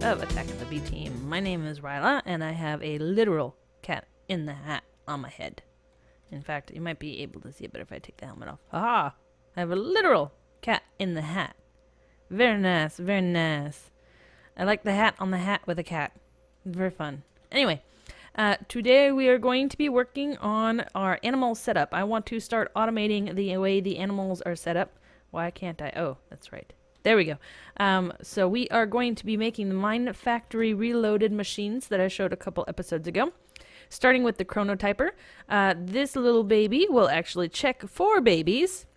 of Attack of the B Team. My name is Riella, and I have a literal cat in the hat on my head. In fact, you might be able to see it better if I take the helmet off. Aha! I have a literal cat in the hat. Very nice, very nice. I like the hat on the hat with a cat. Very fun. Anyway, today we are going to be working on our animal setup. I want to start automating the way the animals are set up. Why can't I? Oh, that's right. There we go. So we are going to be making the Mine Factory Reloaded machines that I showed a couple episodes ago. Starting with the chronotyper. This little baby will actually check for babies.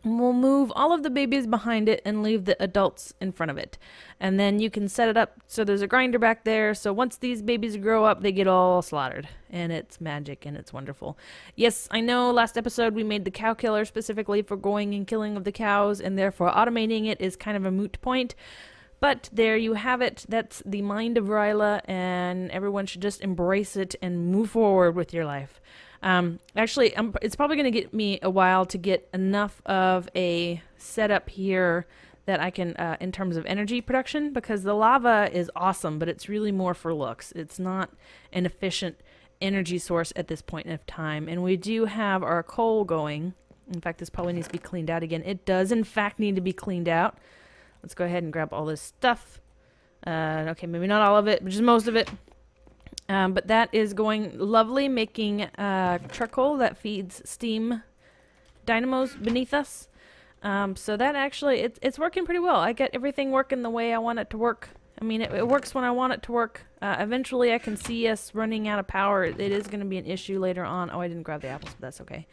We'll move all of the babies behind it and leave the adults in front of it. And then you can set it up so there's a grinder back there. So once these babies grow up, they get all slaughtered. And it's magic and it's wonderful. Yes, I know last episode we made the cow killer specifically for going and killing of the cows, and therefore automating it is kind of a moot point. But there you have it. That's the mind of Riella, and everyone should just embrace it and move forward with your life. Actually, it's probably going to get me a while to get enough of a setup here that I can, in terms of energy production, because the lava is awesome, but it's really more for looks. It's not an efficient energy source at this point in time. And we do have our coal going. In fact, this probably needs to be cleaned out again. It does, in fact, need to be cleaned out. Let's go ahead and grab all this stuff. Okay, maybe not all of it, but just most of it. But that is going lovely, making charcoal that feeds steam dynamos beneath us. So that actually, it's working pretty well. I get everything working the way I want it to work. I mean, it works when I want it to work. Eventually, I can see us running out of power. It is going to be an issue later on. Oh, I didn't grab the apples, but that's okay.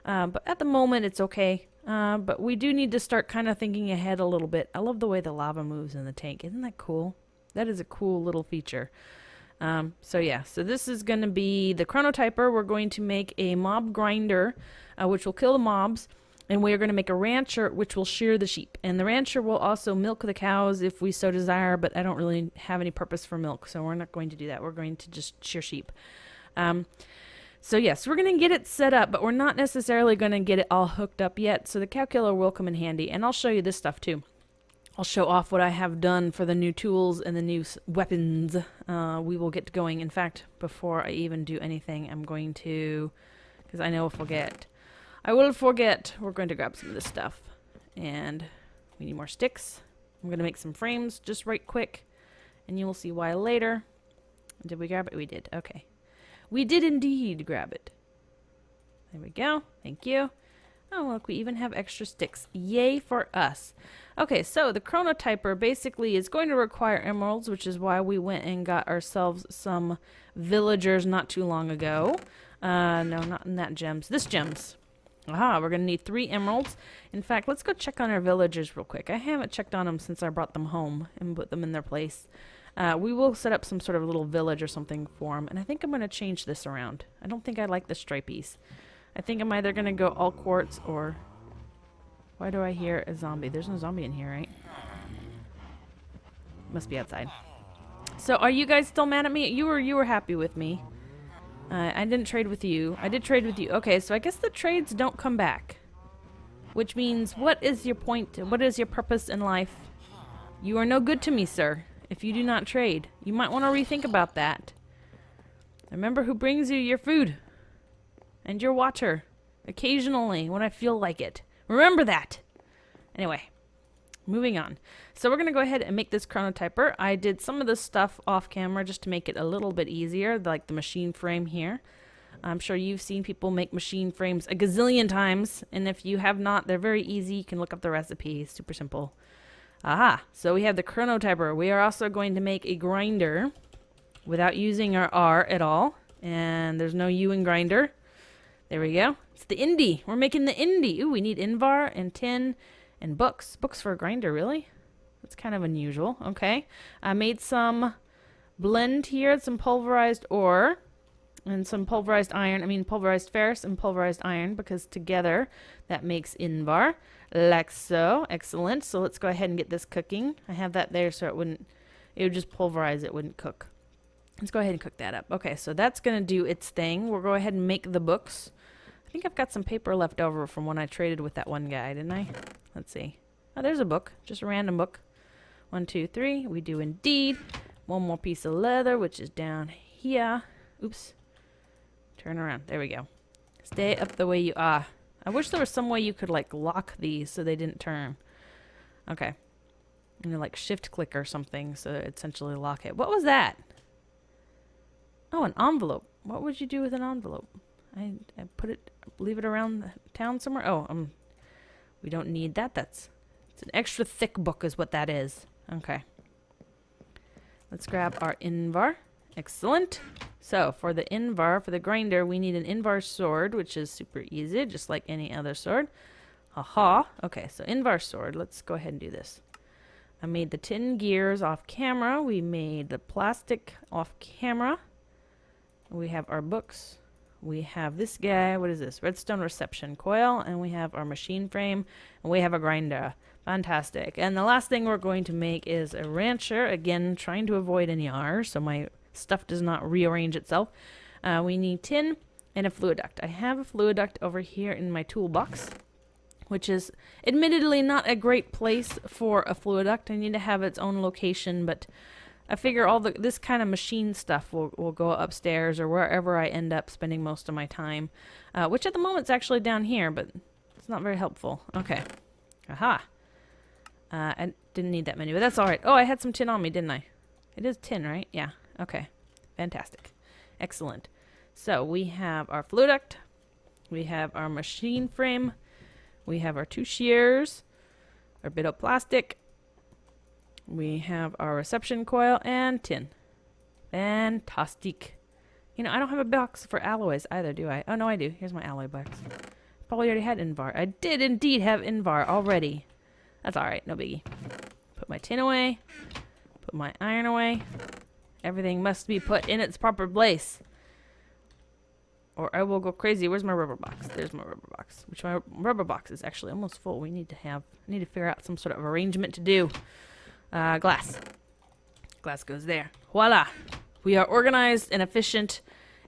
But at the moment, it's okay. But we do need to start kind of thinking ahead a little bit. I love the way the lava moves in the tank. Isn't that cool? That is a cool little feature. So yeah, so this is going to be the chronotyper. We're going to make a mob grinder, which will kill the mobs. And we are going to make a rancher, which will shear the sheep. And the rancher will also milk the cows if we so desire, but I don't really have any purpose for milk, so we're not going to do that. We're going to just shear sheep. So yes, we're going to get it set up, but we're not necessarily going to get it all hooked up yet. So the cow killer will come in handy, and I'll show you this stuff too. I'll show off what I have done for the new tools and the new weapons. We will get going. In fact, before I even do anything, I'm going to, because I know I'll forget. I will forget. We're going to grab some of this stuff. And we need more sticks. I'm going to make some frames just right quick. And you will see why later. Did we grab it? We did. Okay. We did indeed grab it. There we go. Thank you. Oh, look, we even have extra sticks. Yay for us. Okay, so the chronotyper basically is going to require emeralds, which is why we went and got ourselves some villagers not too long ago. No, not in that gems. This gems. Aha, we're going to need 3 emeralds. In fact, let's go check on our villagers real quick. I haven't checked on them since I brought them home and put them in their place. We will set up some sort of little village or something for them, and I think I'm going to change this around. I don't think I like the stripies. I think I'm either going to go all quartz or... Why do I hear a zombie? There's no zombie in here, right? Must be outside. So are you guys still mad at me? You were happy with me. I didn't trade with you. I did trade with you. Okay, so I guess the trades don't come back. Which means, what is your point? What is your purpose in life? You are no good to me, sir, if you do not trade. You might want to rethink about that. Remember who brings you your food. And your water. Occasionally, when I feel like it. Remember that! Anyway, moving on. So we're going to go ahead and make this chronotyper. I did some of this stuff off camera just to make it a little bit easier, like the machine frame here. I'm sure you've seen people make machine frames a gazillion times, and if you have not, they're very easy. You can look up the recipe. Super simple. Aha! So we have the chronotyper. We are also going to make a grinder without using our R at all. And there's no U in grinder. There we go. It's the indie. We're making the indie. Ooh, we need invar and tin and books. Books for a grinder, really? That's kind of unusual. Okay. I made some blend here, some pulverized ore and some pulverized iron. I mean pulverized ferrous and pulverized iron, because together that makes invar. Like so. Excellent. So let's go ahead and get this cooking. I have that there so it would just pulverize, it wouldn't cook. Let's go ahead and cook that up. Okay, so that's going to do its thing. We'll go ahead and make the books. I think I've got some paper left over from when I traded with that one guy, didn't I? Let's see. Oh, there's a book. Just a random book. 1, 2, 3. We do indeed. One more piece of leather, which is down here. Oops. Turn around. There we go. Stay up the way you are. I wish there was some way you could, like, lock these so they didn't turn. Okay. I'm gonna, like, shift click or something so essentially lock it. What was that? Oh, an envelope. What would you do with an envelope? I put it, leave it around the town somewhere? Oh, we don't need that. It's an extra thick book is what that is. Okay. Let's grab our Invar. Excellent. So for the Invar, for the grinder, we need an Invar sword, which is super easy, just like any other sword. Aha. Okay, so Invar sword. Let's go ahead and do this. I made the tin gears off camera. We made the plastic off camera. We have our books. We have this guy. What is this? Redstone reception coil. And we have our machine frame. And we have a grinder. Fantastic. And the last thing we're going to make is a rancher. Again, trying to avoid any R so my stuff does not rearrange itself. We need tin and a fluid duct. I have a fluid duct over here in my toolbox, which is admittedly not a great place for a fluid duct. I need to have its own location, but I figure all this kind of machine stuff will go upstairs or wherever I end up spending most of my time, which at the moment is actually down here, but it's not very helpful. Okay. Aha. I didn't need that many, but that's all right. Oh, I had some tin on me, didn't I? It is tin, right? Yeah. Okay. Fantastic. Excellent. So we have our fluid duct. We have our machine frame. We have our 2 shears, our bit of plastic. We have our reception coil and tin. Fantastic. You know, I don't have a box for alloys either, do I? Oh, no, I do. Here's my alloy box. Probably already had Invar. I did indeed have Invar already. That's all right. No biggie. Put my tin away. Put my iron away. Everything must be put in its proper place, or I will go crazy. Where's my rubber box? There's my rubber box. Which my rubber box is actually almost full. We need to figure out some sort of arrangement to do. Glass. Glass goes there. Voila. We are organized and efficient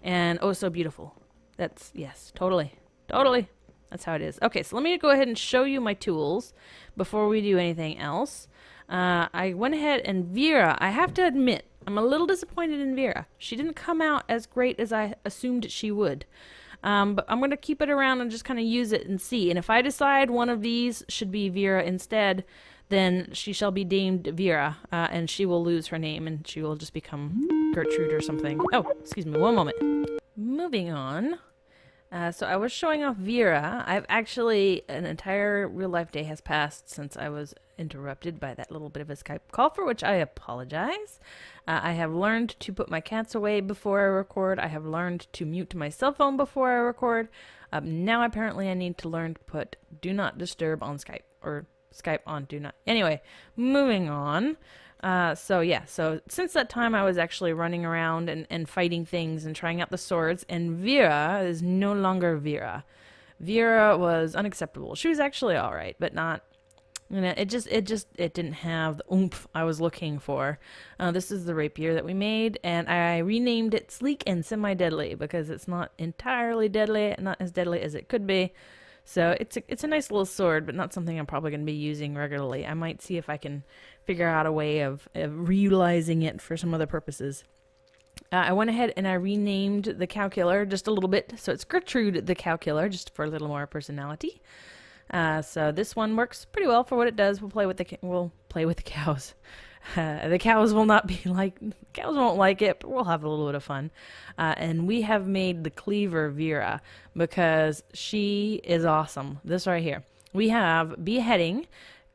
and oh so beautiful. That's, yes, totally. Totally. That's how it is. Okay, so let me go ahead and show you my tools before we do anything else. I went ahead and Vera, I have to admit, I'm a little disappointed in Vera. She didn't come out as great as I assumed she would. But I'm going to keep it around and just kind of use it and see. And if I decide one of these should be Vera instead, then she shall be named Vera, and she will lose her name and she will just become Gertrude or something. Oh, excuse me, one moment. Moving on. So I was showing off Vera. I've actually, an entire real life day has passed since I was interrupted by that little bit of a Skype call, for which I apologize. I have learned to put my cats away before I record. I have learned to mute my cell phone before I record. Now apparently I need to learn to put do not disturb on Skype, or Skype on do not. Anyway, moving on. So since that time I was actually running around and fighting things and trying out the swords, and Vera is no longer Vera. Vera was unacceptable. She was actually alright, but not, you know, it didn't have the oomph I was looking for. This is the rapier that we made, and I renamed it Sleek and Semi-Deadly because it's not entirely deadly, not as deadly as it could be. So it's a nice little sword, but not something I'm probably going to be using regularly. I might see if I can figure out a way of reutilizing it for some other purposes. I went ahead and I renamed the calculator just a little bit. So it's Gertrude the calculator, just for a little more personality. So this one works pretty well for what it does. We'll play with the cows. The cows will not be like, cows won't like it, but we'll have a little bit of fun. And we have made the cleaver Vera because she is awesome. This right here. We have beheading,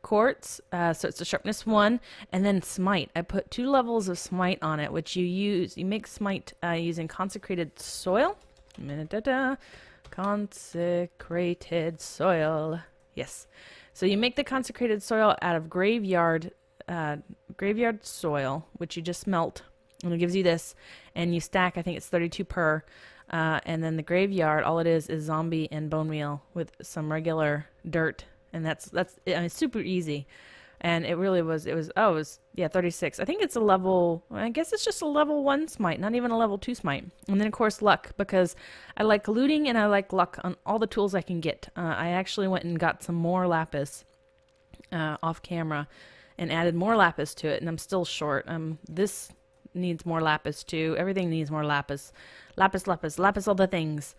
quartz, so it's a sharpness 1, and then smite. I put 2 levels of smite on it, which you make smite using consecrated soil. Consecrated soil. Yes. So you make the consecrated soil out of graveyard soil, which you just melt, and it gives you this, and you stack, I think it's 32 per, and then the graveyard, all it is zombie and bone meal with some regular dirt, and that's I mean, it's super easy, and it was 36. I think it's a level, I guess it's just a level 1 smite, not even a level 2 smite. And then of course luck, because I like looting and I like luck on all the tools I can get. I actually went and got some more lapis off camera, and added more lapis to it, and I'm still short. This needs more lapis too. Everything needs more lapis. Lapis, lapis, lapis, all the things.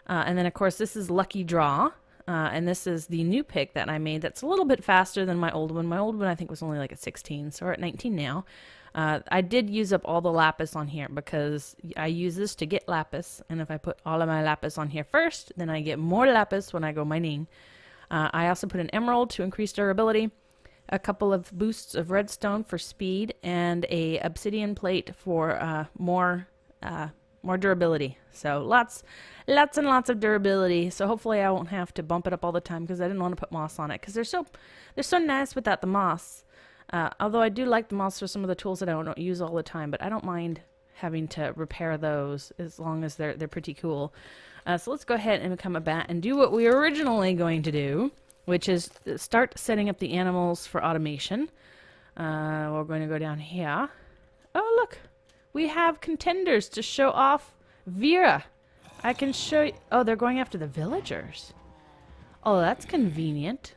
And then, of course, this is Lucky Draw. And this is the new pick that I made that's a little bit faster than my old one. My old one, I think, was only like at 16, so we're at 19 now. I did use up all the lapis on here because I use this to get lapis. And if I put all of my lapis on here first, then I get more lapis when I go mining. I also put an emerald to increase durability, a couple of boosts of redstone for speed, and a obsidian plate for more durability. So lots and lots of durability. So hopefully I won't have to bump it up all the time because I didn't want to put moss on it because they're so nice without the moss. Although I do like the moss for some of the tools that I don't use all the time, but I don't mind having to repair those as long as they're pretty cool. So let's go ahead and become a bat and do what we were originally going to do, which is start setting up the animals for automation. We're going to go down here. Oh, look. We have contenders to show off Vera. I can show you. Oh, they're going after the villagers. Oh, that's convenient.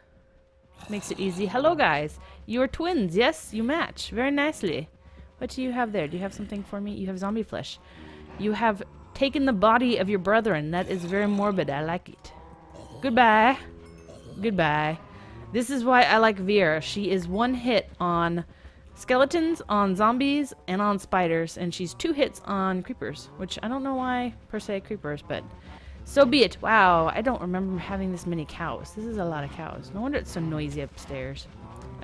Makes it easy. Hello, guys. You are twins. Yes, you match very nicely. What do you have there? Do you have something for me? You have zombie flesh. You have taken the body of your brethren. That is very morbid. I like it. Goodbye. Goodbye. This is why I like Vera. She is one hit on skeletons, on zombies, and on spiders, and she's 2 hits on creepers, which I don't know why per se creepers, but so be it. Wow, I don't remember having this many cows. This is a lot of cows. No wonder it's so noisy upstairs.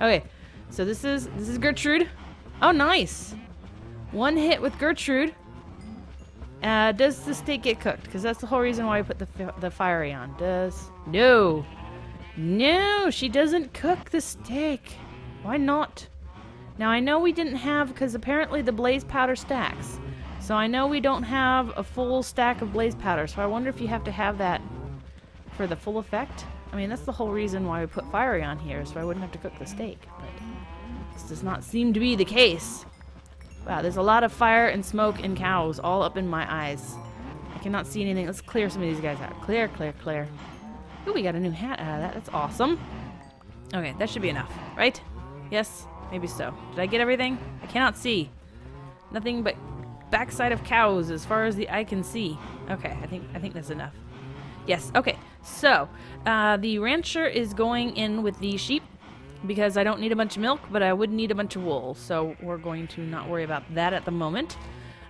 Okay, so this is Gertrude. Oh, nice. 1 hit with Gertrude. Does the steak get cooked? Because that's the whole reason why I put the fiery on. No, she doesn't cook the steak. Why not? Now, I know we didn't have, because apparently the blaze powder stacks. So I know we don't have a full stack of blaze powder, so I wonder if you have to have that for the full effect. I mean, that's the whole reason why we put fiery on here, so I wouldn't have to cook the steak. But this does not seem to be the case. Wow, there's a lot of fire and smoke and cows all up in my eyes. I cannot see anything. Let's clear some of these guys out. Clear, clear, clear. Ooh, we got a new hat out of that. That's awesome. Okay, that should be enough, right? Yes? Maybe so. Did I get everything? I cannot see. Nothing but backside of cows as far as the eye can see. Okay, I think that's enough. Yes, okay. So, the rancher is going in with the sheep because I don't need a bunch of milk, but I would need a bunch of wool. So we're going to not worry about that at the moment.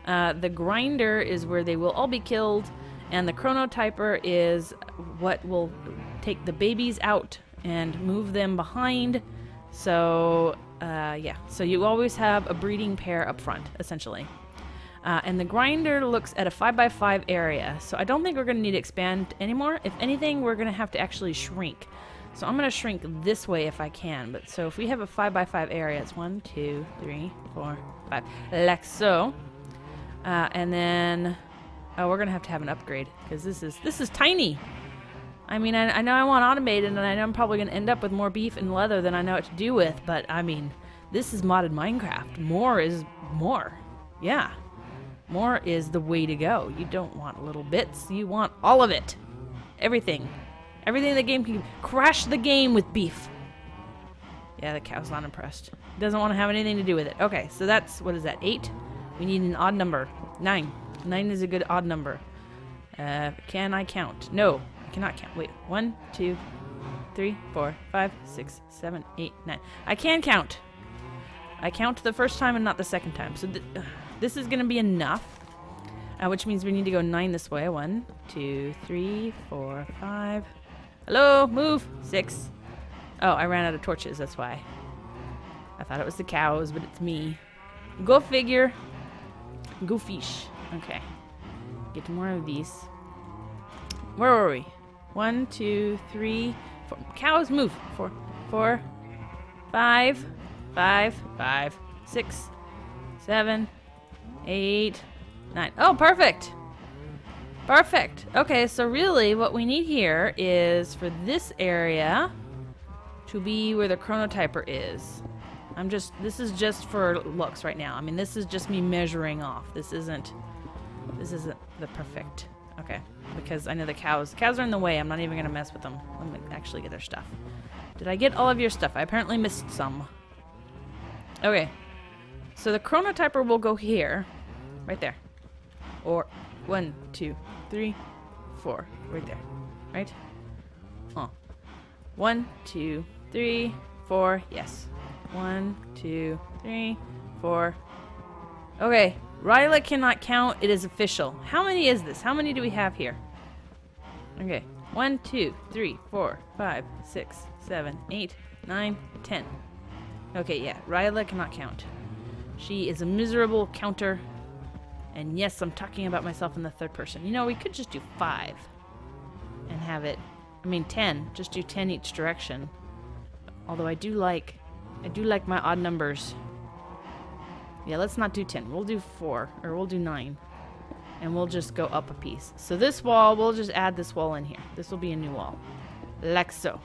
The grinder is where they will all be killed, and the chronotyper is what will take the babies out and move them behind. So, yeah. So you always have a breeding pair up front, essentially. And the grinder looks at a 5x5 area. So I don't think we're going to need to expand anymore. If anything, we're going to have to actually shrink. So I'm going to shrink this way if I can. But so if we have a 5x5 area, it's 1, 2, 3, 4, 5. Like so. And then, oh, we're going to have an upgrade. Because this is tiny. I mean, I know I want automated, and I know I'm probably going to end up with more beef and leather than I know what to do with, but, I mean, this is modded Minecraft. More is more. Yeah. More is the way to go. You don't want little bits. You want all of it. Everything. Everything the game can... Crash the game with beef. Yeah, the cow's not impressed. Doesn't want to have anything to do with it. Okay, so that's... What is that? 8? We need an odd number. 9. 9 is a good odd number. Can I count? No. Cannot count. Wait. 1, 2, 3, 4, 5, 6, 7, 8, 9. I can count. I count the first time and not the second time. So this is going to be enough. Which means we need to go 9 this way. 1, 2, 3, 4, 5. Hello, move. 6. Oh, I ran out of torches. That's why. I thought it was the cows, but it's me. Go figure. Go fish. Okay. Get more of these. Where were we? 1, 2, 3, 4. Cows, move. 4, 5, 6, 7, 8, 9. Oh, perfect. Perfect. Okay, so really what we need here is for this area to be where the chronotyper is. This is just for looks right now. I mean, this is just me measuring off. This isn't the perfect. Okay, because I know the cows are in the way. I'm not even going to mess with them. Let me actually get their stuff. Did I get all of your stuff? I apparently missed some. Okay. So the chronotyper will go here. Right there. Or 1, 2, 3, 4. Right there. Right? Oh. 1, 2, 3, 4. Yes. 1, 2, 3, 4. Okay. Riella cannot count. It is official. How many is this? How many do we have here? Okay. 1, 2, 3, 4, 5, 6, 7, 8, 9, 10. Okay, yeah. Riella cannot count. She is a miserable counter. And yes, I'm talking about myself in the third person. You know, we could just do 5 and have it. I mean 10. Just do 10 each direction. Although I do like my odd numbers. Yeah, let's not do 10. We'll do 4 or we'll do 9. And we'll just go up a piece. So this wall, we'll just add this wall in here. This will be a new wall. Like so.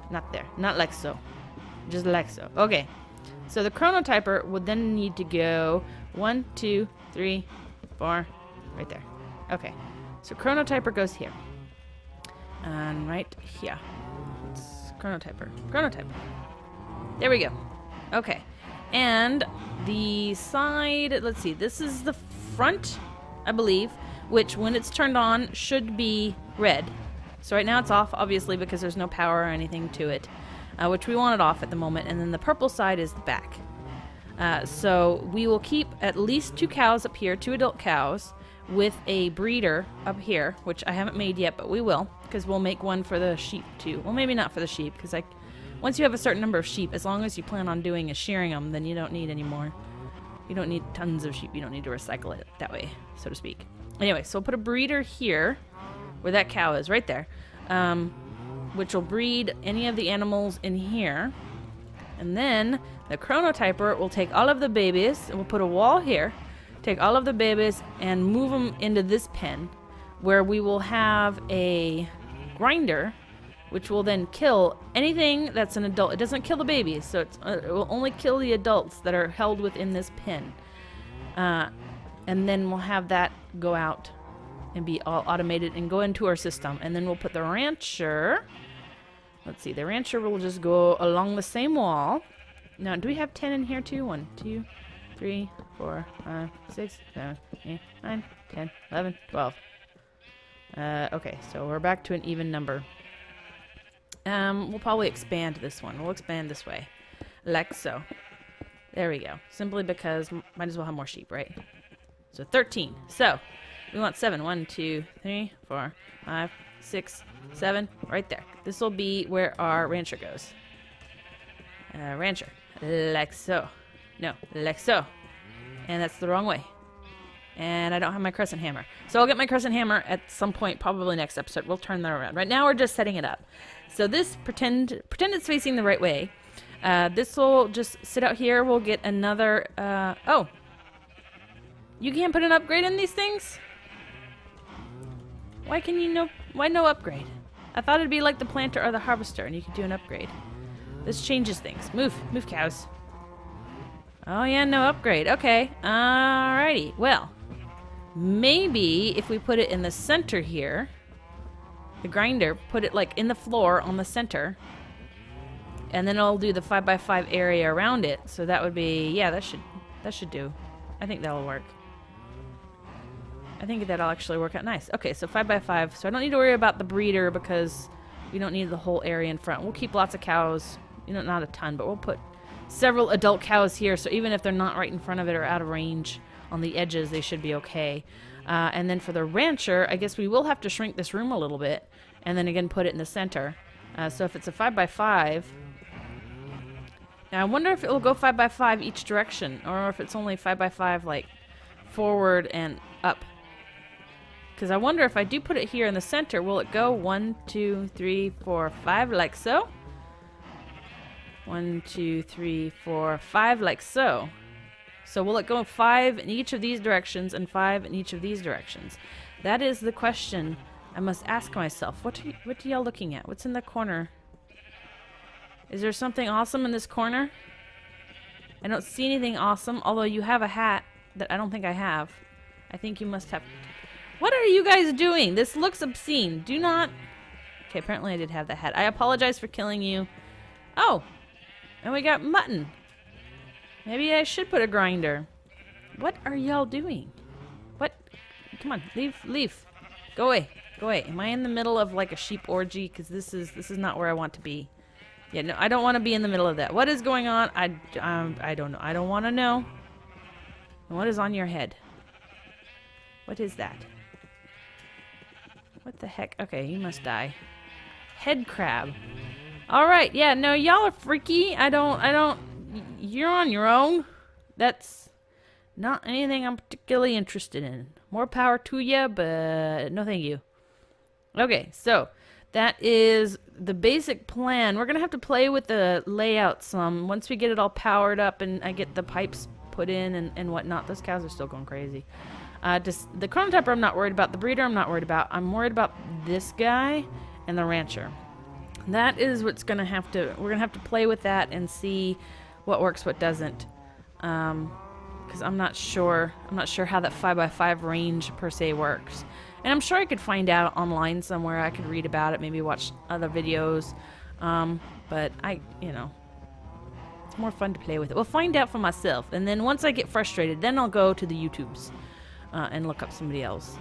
Not there. Not like so. Just like so. Okay. So the chronotyper would then need to go 1, 2, 3, 4. Right there. Okay. So chronotyper goes here. And right here. It's chronotyper. Chronotyper. There we go. Okay. And the side, let's see. This is the front, I believe, which when it's turned on should be red. So right now it's off, obviously, because there's no power or anything to it, which we want it off at the moment. And then the purple side is the back. So we will keep at least 2 cows up here, 2 adult cows, with a breeder up here, which I haven't made yet, but we will, because we'll make one for the sheep too. Well, maybe not for the sheep, because once you have a certain number of sheep, as long as you plan on doing is shearing them, then you don't need any more. You don't need tons of sheep. You don't need to recycle it that way, so to speak. Anyway, so we'll put a breeder here, where that cow is, right there, which will breed any of the animals in here. And then the chronotyper will take all of the babies, and we'll put a wall here, take all of the babies and move them into this pen, where we will have a grinder, which will then kill anything that's an adult. It doesn't kill the babies, so it will only kill the adults that are held within this pen. And then we'll have that go out and be all automated and go into our system. And then we'll put the rancher. Let's see, the rancher will just go along the same wall. Now, do we have 10 in here too? 1, 2, 3, 4, 5, 6, 7, 8, 9, 10, 11, 12. Okay, so we're back to an even number. We'll probably expand this one. We'll expand this way. Like so. There we go. Simply because might as well have more sheep, right? So 13. So we want 7. 1, 2, 3, 4, 5, 6, 7. Right there. This will be where our rancher goes. Rancher. Like so. No, like so. And that's the wrong way. And I don't have my crescent hammer. So I'll get my crescent hammer at some point, probably next episode. We'll turn that around. Right now we're just setting it up. So this, pretend it's facing the right way. This will just sit out here. We'll get another, oh. You can't put an upgrade in these things? Why no upgrade? I thought it'd be like the planter or the harvester and you could do an upgrade. This changes things. Move cows. Oh yeah, no upgrade. Okay, alrighty. Well, maybe if we put it in the center here, the grinder, put it like in the floor on the center, and then I'll do the 5x5 area around it. So that would be, yeah, that should do. I think that'll work. I think that'll actually work out nice. Okay, so 5x5. So I don't need to worry about the breeder because we don't need the whole area in front. We'll keep lots of cows. You know, not a ton, but we'll put several adult cows here. So even if they're not right in front of it or out of range on the edges, they should be okay. And then for the rancher, I guess we will have to shrink this room a little bit and then again put it in the center. So if it's a 5x5, now I wonder if it will go 5x5 each direction or if it's only 5x5 like forward and up. Because I wonder if I do put it here in the center, will it go 1, 2, 3, 4, 5 like so? 1, 2, 3, 4, 5 like so. So will it go 5 in each of these directions and 5 in each of these directions? That is the question I must ask myself. What are y'all looking at? What's in the corner? Is there something awesome in this corner? I don't see anything awesome, although you have a hat that I don't think I have. I think you must have... What are you guys doing? This looks obscene. Do not... Okay, apparently I did have the hat. I apologize for killing you. Oh! And we got mutton. Maybe I should put a grinder. What are y'all doing? What? Come on, leave. Go away. Am I in the middle of like a sheep orgy? Because this is not where I want to be. Yeah, no, I don't want to be in the middle of that. What is going on? I don't know. I don't want to know. And what is on your head? What is that? What the heck? Okay, you must die. Head crab. All right. Yeah, no, y'all are freaky. I don't. You're on your own. That's not anything I'm particularly interested in. More power to you, but no thank you. Okay, so that is the basic plan. We're going to have to play with the layout some. Once we get it all powered up and I get the pipes put in and whatnot. Those cows are still going crazy. Just the chronotyper I'm not worried about. The breeder I'm not worried about. I'm worried about this guy and the rancher. That is what's going to have to... We're going to have to play with that and see what works, what doesn't. Because I'm not sure how that 5x5 range per se works. And I'm sure I could find out online somewhere. I could read about it, maybe watch other videos. But it's more fun to play with it. We'll find out for myself. And then once I get frustrated, then I'll go to the YouTubes and look up somebody else.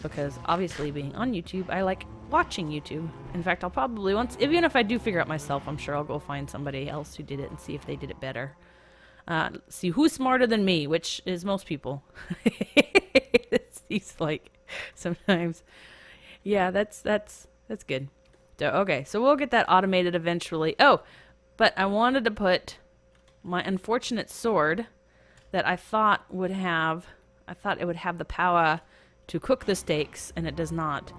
Because obviously being on YouTube, I like watching YouTube. In fact, I'll probably even if I do figure out myself, I'm sure I'll go find somebody else who did it and see if they did it better. See who's smarter than me, which is most people. It seems like sometimes. Yeah, that's good. So, okay, so we'll get that automated eventually. Oh, but I wanted to put my unfortunate sword that I thought it would have the power to cook the steaks, and it does not.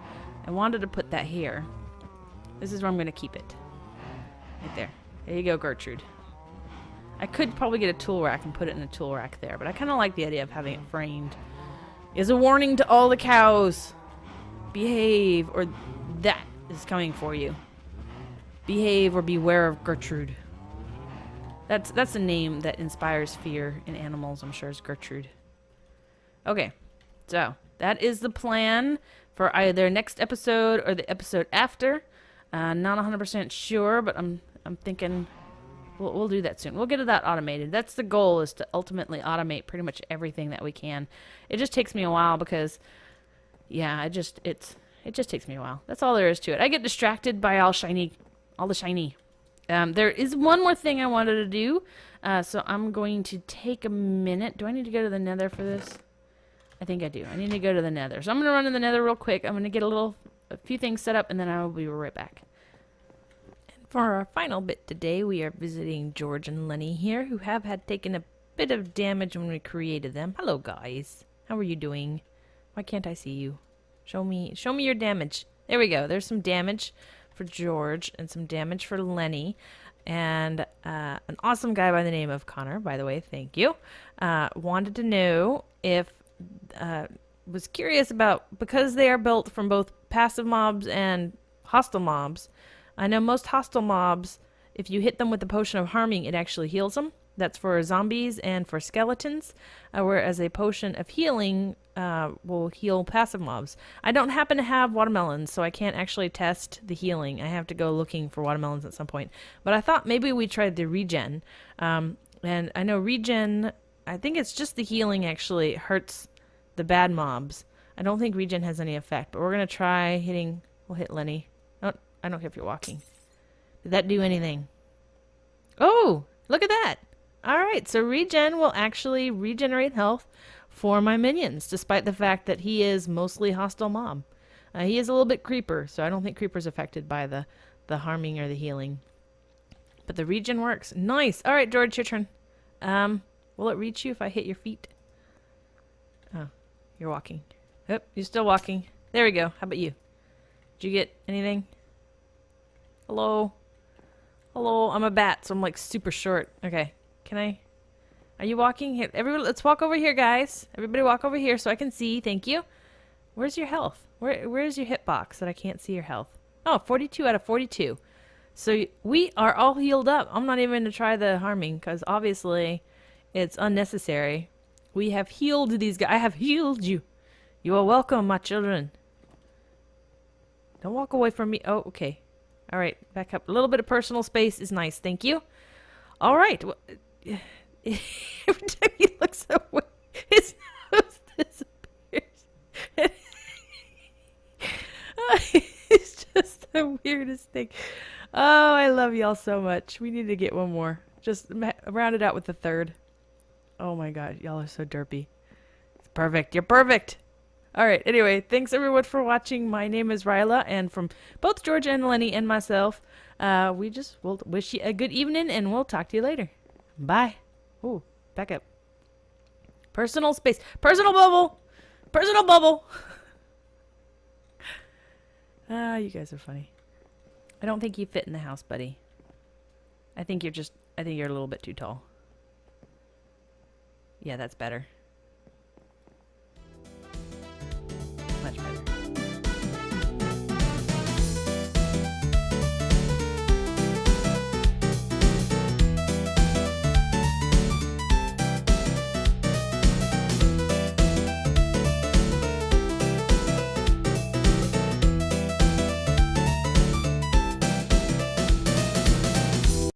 I wanted to put that here. This is where I'm going to keep it. Right there. There you go, Gertrude. I could probably get a tool rack and put it in a tool rack there, but I kind of like the idea of having it framed. Is a warning to all the cows. Behave, or that is coming for you. Behave or beware of Gertrude. That's a name that inspires fear in animals, I'm sure, is Gertrude. Okay, so that is the plan for either next episode or the episode after. Not 100% sure, but I'm thinking we'll do that soon. We'll get that automated. That's the goal, is to ultimately automate pretty much everything that we can. It just takes me a while because, yeah, it just takes me a while. That's all there is to it. I get distracted by all the shiny. There is one more thing I wanted to do, so I'm going to take a minute. Do I need to go to the nether for this? I think I do. I need to go to the nether. So I'm going to run to the nether real quick. I'm going to get a few things set up, and then I will be right back. And for our final bit today, we are visiting George and Lenny here, who have taken a bit of damage when we created them. Hello, guys. How are you doing? Why can't I see you? Show me your damage. There we go. There's some damage for George and some damage for Lenny. And an awesome guy by the name of Connor, by the way, thank you, wanted to know if... was curious about, because they are built from both passive mobs and hostile mobs. I know most hostile mobs, if you hit them with the potion of harming, it actually heals them. That's for zombies and for skeletons, whereas a potion of healing will heal passive mobs. I don't happen to have watermelons, so I can't actually test the healing. I have to go looking for watermelons at some point. But I thought maybe we tried the regen. And I know regen... I think it's just the healing actually hurts the bad mobs. I don't think regen has any effect, but we're going to try hitting... We'll hit Lenny. Oh, I don't care if you're walking. Did that do anything? Oh, look at that. All right, so regen will actually regenerate health for my minions, despite the fact that he is mostly hostile mob. He is a little bit creeper, so I don't think creeper's affected by the harming or the healing. But the regen works. Nice. All right, George, your turn. Will it reach you if I hit your feet? Oh, you're walking. Yep, you're still walking. There we go. How about you? Did you get anything? Hello? Hello? I'm a bat, so I'm like super short. Okay. Can I? Are you walking? Here, everyone, let's walk over here, guys. Everybody walk over here so I can see. Thank you. Where's your health? Where's your hit box that I can't see your health? Oh, 42 out of 42. So we are all healed up. I'm not even going to try the harming because obviously... it's unnecessary. We have healed these guys. I have healed you. You are welcome, my children. Don't walk away from me. Oh, okay. All right, back up. A little bit of personal space is nice. Thank you. All right. Every time he looks away, his nose disappears. It's just the weirdest thing. Oh, I love y'all so much. We need to get one more. Just round it out with the third. Oh my god, y'all are so derpy. It's perfect. You're perfect. All right. Anyway, thanks everyone for watching. My name is Riella, and from both George and Lenny and myself, we just will wish you a good evening, and we'll talk to you later. Bye. Ooh, back up. Personal space. Personal bubble. Personal bubble. You guys are funny. I don't think you fit in the house, buddy. I think you're a little bit too tall. Yeah, that's better.